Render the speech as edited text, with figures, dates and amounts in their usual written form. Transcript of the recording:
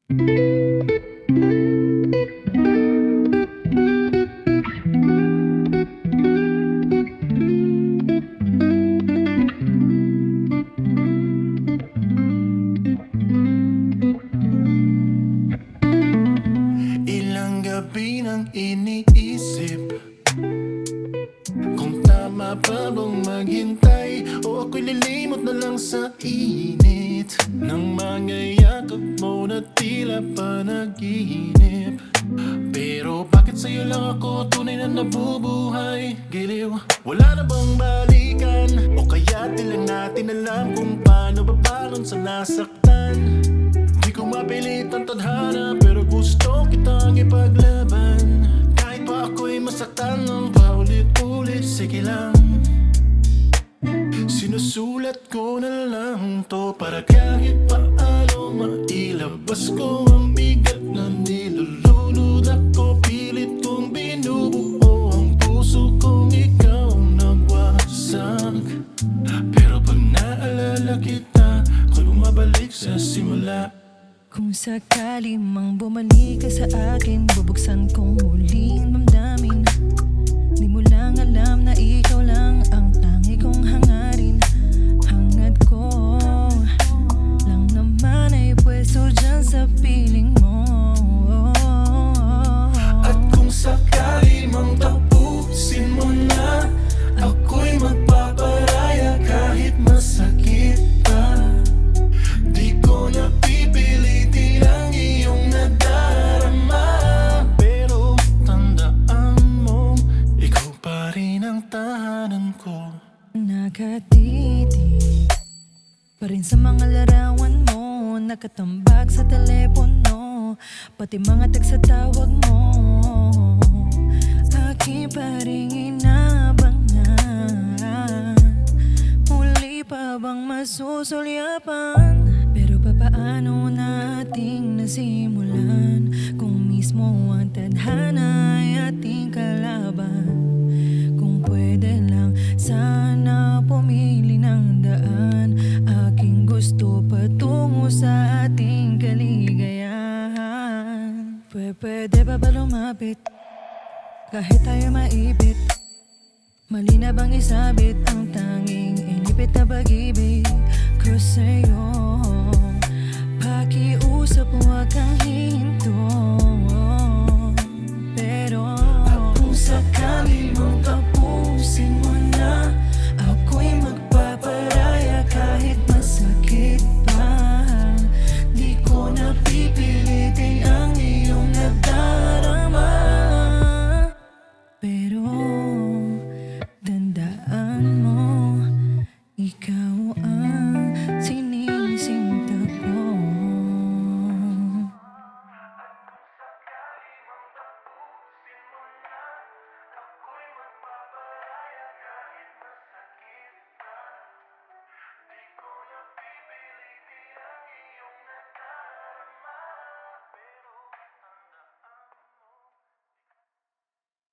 Ilang gabi nang iniisip kung tama pa bang maghintay o ako'y lilimot na lang sa init ng mga yakap mo na tila panaginip. Pero bakit sa'yo lang ako tunay na nabubuhay? Giliw, wala na bang balikan? O kaya di lang natin alam kung paano babalon sa nasaktan? Di ko mapilit ang tadhana pero gusto kitang ipaglaban. Kahit pa ako'y masaktan ng paulit-ulit, sige lang. Sinusulat ko na lang to para kahit paano mailabas ko ang bigat na nilulunod ako. Pilit kong binubuo ang puso kong ikaw ang nagwasak. Pero pag naalala kita, ako'y bumabalik sa simula. Kung sakali mang bumalik ka sa akin, bubuksan kong muling damdamin. Di mo lang alam na ikaw lang ang tangi kong hangarin. Hangad ko lang naman ay pwesto dyan sa piling mo. At kung sakali mang tapusin mo na, ako'y magpaparaya kahit masakit pa. Di ko na pipilitin ang iyong nadarama. Pero tandaan mo, ikaw pa rin ang tahanan ko. Nakatitig pa rin sa mga larawan mo, nakatambak sa telepono, pati mga text sa tawag mo. Aking pa rin inabangan, muli pa bang masusulyapan? Pero papaano nating nasimulan kung mismo ang tadhana ay ating kalaban? Kung pwede lang sana pumili ng daan, aking gusto patungo sa ating kaligayahan. Pwede ba lumapit kahit tayo maipit? Mali na bang isabit ang tanging inipit na pag-ibig ko sa'yo?